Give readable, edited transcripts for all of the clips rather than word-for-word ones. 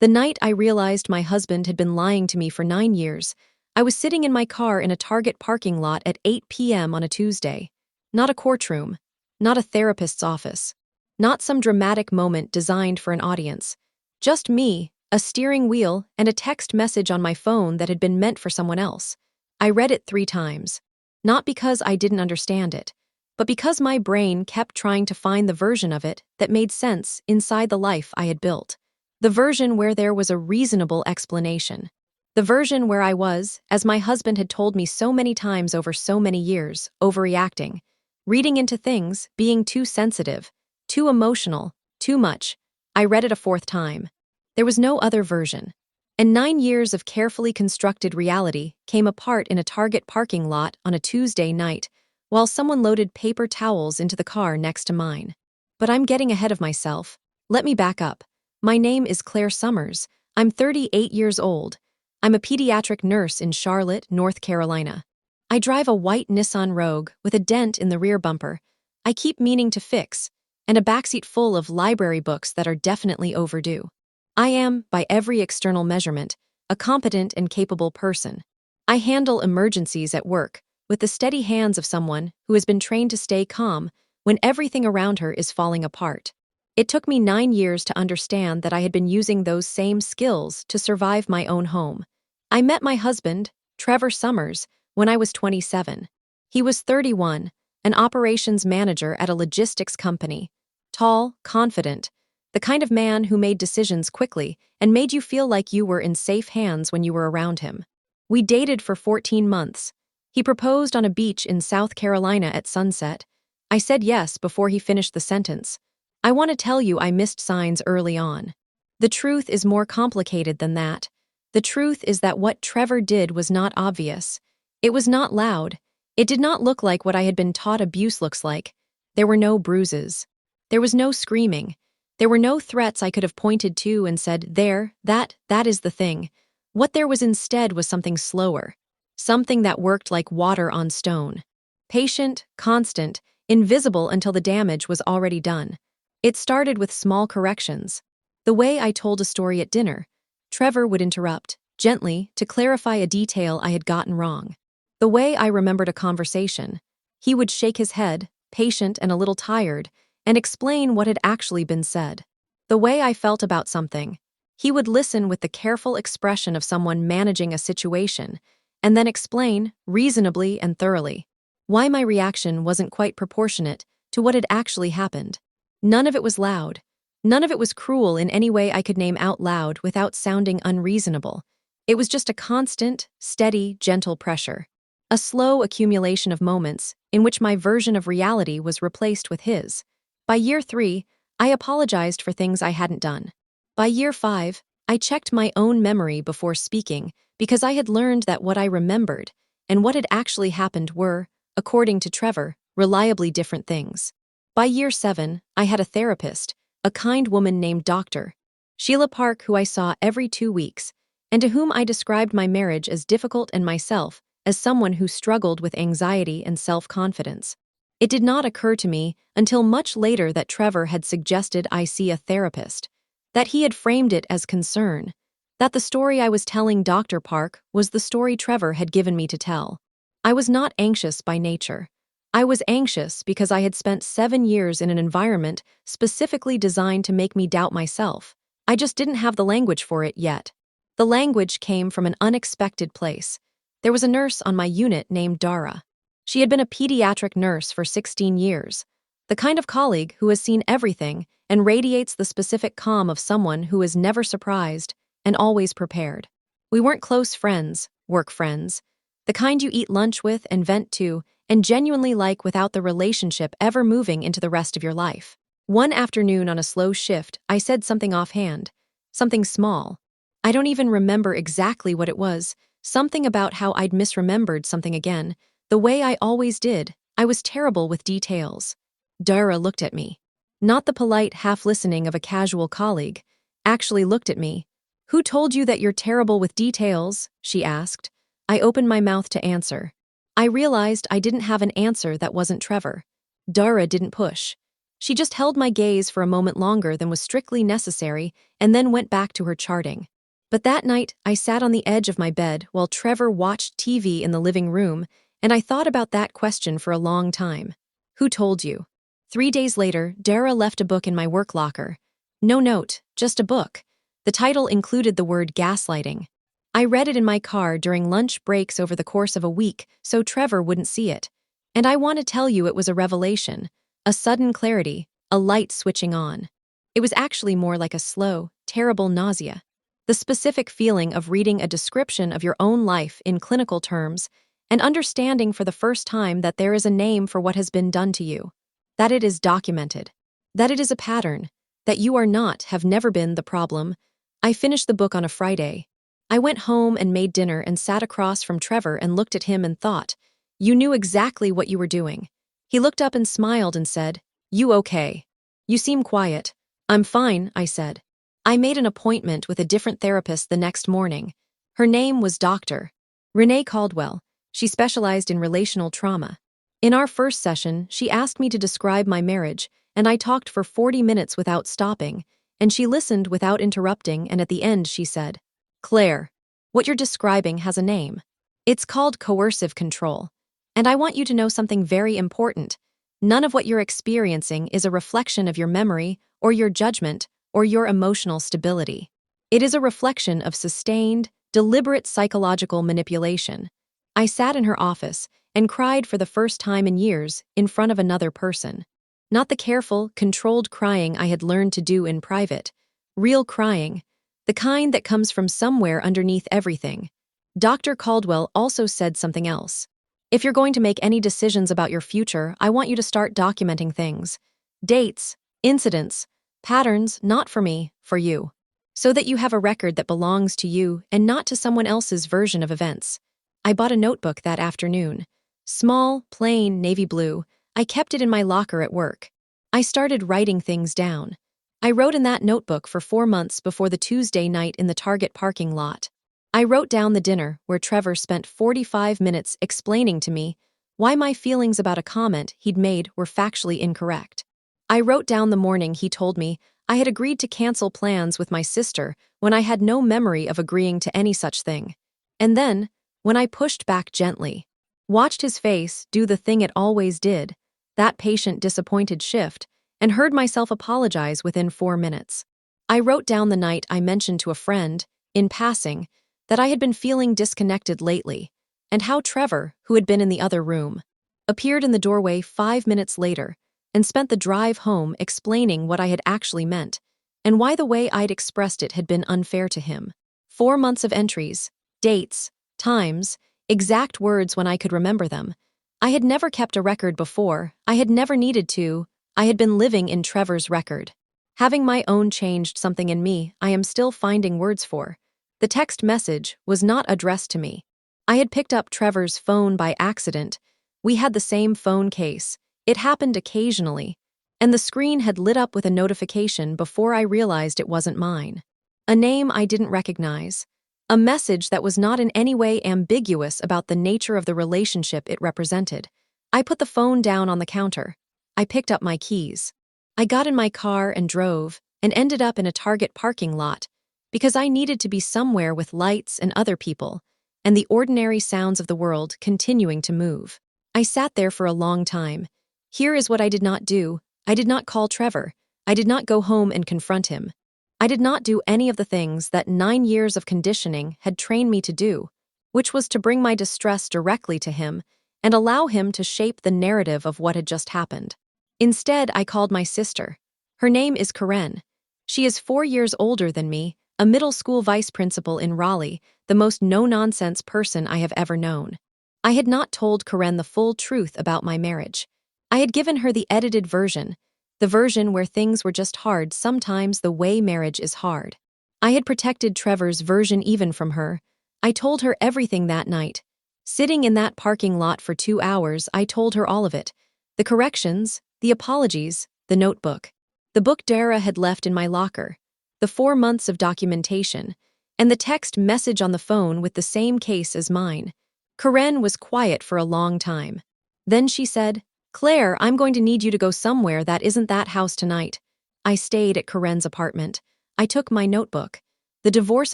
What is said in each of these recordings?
The night I realized my husband had been lying to me for 9 years, I was sitting in my car in a Target parking lot at 8 p.m. on a Tuesday. Not a courtroom, not a therapist's office, not some dramatic moment designed for an audience. Just me, a steering wheel, and a text message on my phone that had been meant for someone else. I read it 3 times. Not because I didn't understand it, but because my brain kept trying to find the version of it that made sense inside the life I had built. The version where there was a reasonable explanation. The version where I was, as my husband had told me so many times over so many years, overreacting, reading into things, being too sensitive, too emotional, too much. I read it a 4th time. There was no other version. And 9 years of carefully constructed reality came apart in a Target parking lot on a Tuesday night while someone loaded paper towels into the car next to mine. But I'm getting ahead of myself. Let me back up. My name is Claire Summers. I'm 38 years old. I'm a pediatric nurse in Charlotte, North Carolina. I drive a white Nissan Rogue with a dent in the rear bumper I keep meaning to fix, and a backseat full of library books that are definitely overdue. I am, by every external measurement, a competent and capable person. I handle emergencies at work with the steady hands of someone who has been trained to stay calm when everything around her is falling apart. It took me 9 years to understand that I had been using those same skills to survive my own home. I met my husband, Trevor Summers, when I was 27. He was 31, an operations manager at a logistics company. Tall, confident, the kind of man who made decisions quickly and made you feel like you were in safe hands when you were around him. We dated for 14 months. He proposed on a beach in South Carolina at sunset. I said yes before he finished the sentence. I want to tell you I missed signs early on. The truth is more complicated than that. The truth is that what Trevor did was not obvious. It was not loud. It did not look like what I had been taught abuse looks like. There were no bruises. There was no screaming. There were no threats I could have pointed to and said, there, that is the thing. What there was instead was something slower. Something that worked like water on stone. Patient, constant, invisible until the damage was already done. It started with small corrections. The way I told a story at dinner, Trevor would interrupt, gently, to clarify a detail I had gotten wrong. The way I remembered a conversation, he would shake his head, patient and a little tired, and explain what had actually been said. The way I felt about something, he would listen with the careful expression of someone managing a situation, and then explain, reasonably and thoroughly, why my reaction wasn't quite proportionate to what had actually happened. None of it was loud. None of it was cruel in any way I could name out loud without sounding unreasonable. It was just a constant, steady, gentle pressure. A slow accumulation of moments in which my version of reality was replaced with his. By year 3, I apologized for things I hadn't done. By year 5, I checked my own memory before speaking because I had learned that what I remembered and what had actually happened were, according to Trevor, reliably different things. By year 7, I had a therapist, a kind woman named Dr. Sheila Park, who I saw every 2 weeks, and to whom I described my marriage as difficult and myself as someone who struggled with anxiety and self-confidence. It did not occur to me until much later that Trevor had suggested I see a therapist, that he had framed it as concern, that the story I was telling Dr. Park was the story Trevor had given me to tell. I was not anxious by nature. I was anxious because I had spent 7 years in an environment specifically designed to make me doubt myself. I just didn't have the language for it yet. The language came from an unexpected place. There was a nurse on my unit named Dara. She had been a pediatric nurse for 16 years, the kind of colleague who has seen everything and radiates the specific calm of someone who is never surprised and always prepared. We weren't close friends, work friends, the kind you eat lunch with and vent to and genuinely like without the relationship ever moving into the rest of your life. One afternoon on a slow shift, I said something offhand, something small. I don't even remember exactly what it was, something about how I'd misremembered something again, the way I always did. I was terrible with details. Dara looked at me. Not the polite half-listening of a casual colleague, actually looked at me. "Who told you that you're terrible with details?" she asked. I opened my mouth to answer. I realized I didn't have an answer that wasn't Trevor. Dara didn't push. She just held my gaze for a moment longer than was strictly necessary and then went back to her charting. But that night, I sat on the edge of my bed while Trevor watched TV in the living room, and I thought about that question for a long time. Who told you? 3 days later, Dara left a book in my work locker. No note, just a book. The title included the word gaslighting. I read it in my car during lunch breaks over the course of a week so Trevor wouldn't see it. And I want to tell you it was a revelation, a sudden clarity, a light switching on. It was actually more like a slow, terrible nausea. The specific feeling of reading a description of your own life in clinical terms and understanding for the first time that there is a name for what has been done to you, that it is documented, that it is a pattern, that you are not, have never been the problem. I finished the book on a Friday. I went home and made dinner and sat across from Trevor and looked at him and thought, you knew exactly what you were doing. He looked up and smiled and said, you okay? You seem quiet. I'm fine, I said. I made an appointment with a different therapist the next morning. Her name was Dr. Renee Caldwell. She specialized in relational trauma. In our first session, she asked me to describe my marriage, and I talked for 40 minutes without stopping, and she listened without interrupting, and at the end she said, Claire, what you're describing has a name. It's called coercive control. And I want you to know something very important. None of what you're experiencing is a reflection of your memory or your judgment or your emotional stability. It is a reflection of sustained, deliberate psychological manipulation. I sat in her office and cried for the first time in years in front of another person. Not the careful, controlled crying I had learned to do in private. Real crying, the kind that comes from somewhere underneath everything. Dr. Caldwell also said something else. If you're going to make any decisions about your future, I want you to start documenting things. Dates, incidents, patterns, not for me, for you. So that you have a record that belongs to you and not to someone else's version of events. I bought a notebook that afternoon. Small, plain, navy blue. I kept it in my locker at work. I started writing things down. I wrote in that notebook for 4 months before the Tuesday night in the Target parking lot. I wrote down the dinner where Trevor spent 45 minutes explaining to me why my feelings about a comment he'd made were factually incorrect. I wrote down the morning he told me I had agreed to cancel plans with my sister when I had no memory of agreeing to any such thing. And then, when I pushed back gently, watched his face do the thing it always did, that patient disappointed shift, and heard myself apologize within 4 minutes. I wrote down the night I mentioned to a friend, in passing, that I had been feeling disconnected lately, and how Trevor, who had been in the other room, appeared in the doorway 5 minutes later and spent the drive home explaining what I had actually meant, and why the way I'd expressed it had been unfair to him. 4 months of entries, dates, times, exact words when I could remember them. I had never kept a record before, I had never needed to, I had been living in Trevor's record. Having my own changed something in me I am still finding words for. The text message was not addressed to me. I had picked up Trevor's phone by accident. We had the same phone case. It happened occasionally, and the screen had lit up with a notification before I realized it wasn't mine. A name I didn't recognize. A message that was not in any way ambiguous about the nature of the relationship it represented. I put the phone down on the counter. I picked up my keys. I got in my car and drove, and ended up in a Target parking lot, because I needed to be somewhere with lights and other people, and the ordinary sounds of the world continuing to move. I sat there for a long time. Here is what I did not do. I did not call Trevor. I did not go home and confront him. I did not do any of the things that 9 years of conditioning had trained me to do, which was to bring my distress directly to him and allow him to shape the narrative of what had just happened. Instead, I called my sister. Her name is Karen. She is 4 years older than me, a middle school vice principal in Raleigh, the most no-nonsense person I have ever known. I had not told Karen the full truth about my marriage. I had given her the edited version, the version where things were just hard, sometimes the way marriage is hard. I had protected Trevor's version even from her. I told her everything that night. Sitting in that parking lot for 2 hours, I told her all of it. The corrections, the apologies, the notebook. The book Dara had left in my locker. The 4 months of documentation. And the text message on the phone with the same case as mine. Karen was quiet for a long time. Then she said, Claire, I'm going to need you to go somewhere that isn't that house tonight. I stayed at Corinne's apartment. I took my notebook. The divorce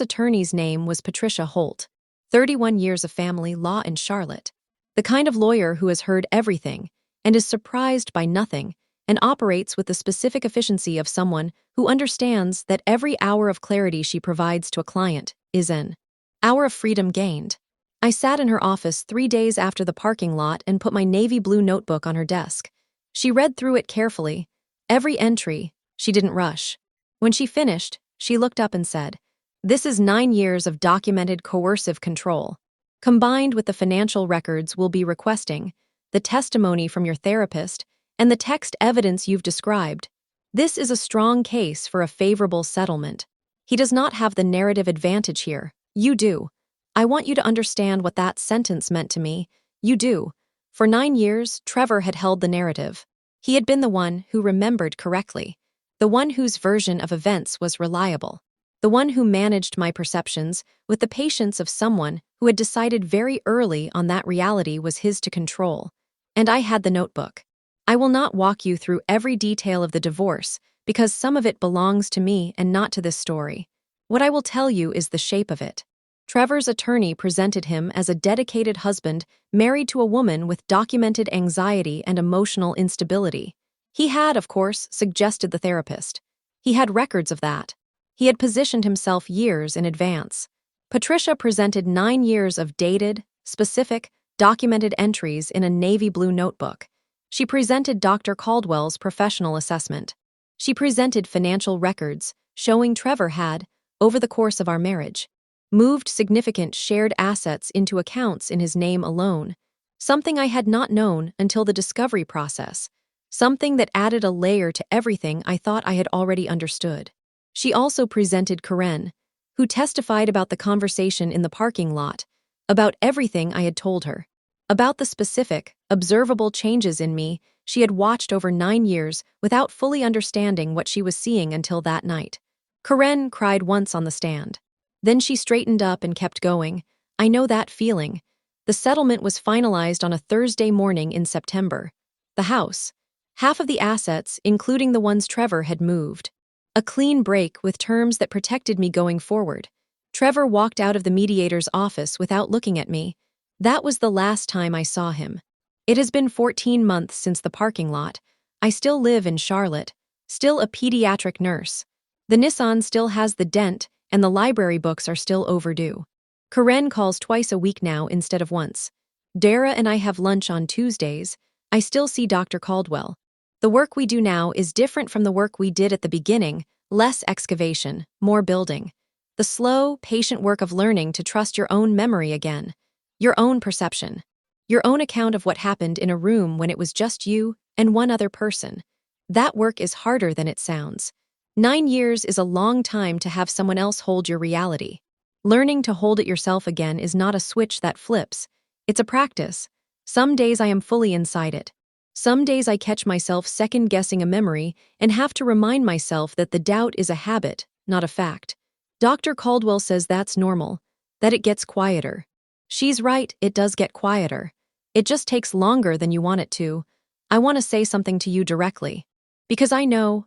attorney's name was Patricia Holt, 31 years of family law in Charlotte. The kind of lawyer who has heard everything and is surprised by nothing and operates with the specific efficiency of someone who understands that every hour of clarity she provides to a client is an hour of freedom gained. I sat in her office 3 days after the parking lot and put my navy blue notebook on her desk. She read through it carefully. Every entry, she didn't rush. When she finished, she looked up and said, "This is 9 years of documented coercive control. Combined with the financial records we'll be requesting, the testimony from your therapist, and the text evidence you've described, this is a strong case for a favorable settlement. He does not have the narrative advantage here. You do. I want you to understand what that sentence meant to me. You do. For 9 years, Trevor had held the narrative. He had been the one who remembered correctly, the one whose version of events was reliable, the one who managed my perceptions with the patience of someone who had decided very early on that reality was his to control. And I had the notebook. I will not walk you through every detail of the divorce because some of it belongs to me and not to this story. What I will tell you is the shape of it. Trevor's attorney presented him as a dedicated husband married to a woman with documented anxiety and emotional instability. He had, of course, suggested the therapist. He had records of that. He had positioned himself years in advance. Patricia presented 9 years of dated, specific, documented entries in a navy blue notebook. She presented Dr. Caldwell's professional assessment. She presented financial records showing Trevor had, over the course of our marriage, moved significant shared assets into accounts in his name alone, something I had not known until the discovery process, something that added a layer to everything I thought I had already understood. She also presented Corinne, who testified about the conversation in the parking lot, about everything I had told her, about the specific, observable changes in me she had watched over 9 years without fully understanding what she was seeing until that night. Corinne cried once on the stand. Then she straightened up and kept going. I know that feeling. The settlement was finalized on a Thursday morning in September. The house, half of the assets, including the ones Trevor had moved. A clean break with terms that protected me going forward. Trevor walked out of the mediator's office without looking at me. That was the last time I saw him. It has been 14 months since the parking lot. I still live in Charlotte, still a pediatric nurse. The Nissan still has the dent, and the library books are still overdue. Corinne calls twice a week now instead of once. Dara and I have lunch on Tuesdays. I still see Dr. Caldwell. The work we do now is different from the work we did at the beginning, less excavation, more building. The slow, patient work of learning to trust your own memory again, your own perception, your own account of what happened in a room when it was just you and one other person. That work is harder than it sounds. 9 years is a long time to have someone else hold your reality. Learning to hold it yourself again is not a switch that flips. It's a practice. Some days I am fully inside it. Some days I catch myself second-guessing a memory and have to remind myself that the doubt is a habit, not a fact. Dr. Caldwell says that's normal, that it gets quieter. She's right, it does get quieter. It just takes longer than you want it to. I want to say something to you directly. Because I know,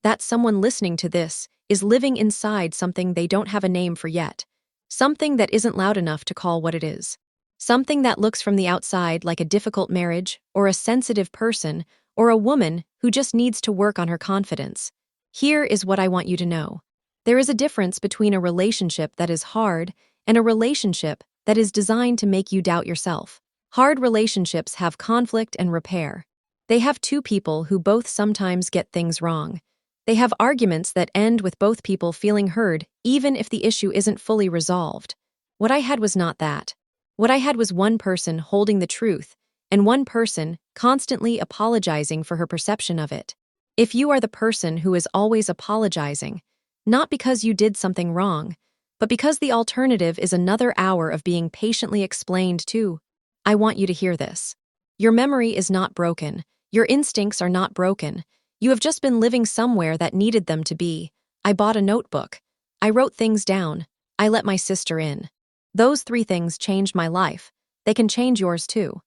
that someone listening to this is living inside something they don't have a name for yet. Something that isn't loud enough to call what it is. Something that looks from the outside like a difficult marriage, or a sensitive person, or a woman who just needs to work on her confidence. Here is what I want you to know. There is a difference between a relationship that is hard and a relationship that is designed to make you doubt yourself. Hard relationships have conflict and repair. They have two people who both sometimes get things wrong. They have arguments that end with both people feeling heard, even if the issue isn't fully resolved. What I had was not that. What I had was one person holding the truth, and one person constantly apologizing for her perception of it. If you are the person who is always apologizing, not because you did something wrong, but because the alternative is another hour of being patiently explained to, I want you to hear this. Your memory is not broken. Your instincts are not broken. You have just been living somewhere that needed them to be. I bought a notebook. I wrote things down. I let my sister in. Those 3 things changed my life. They can change yours too.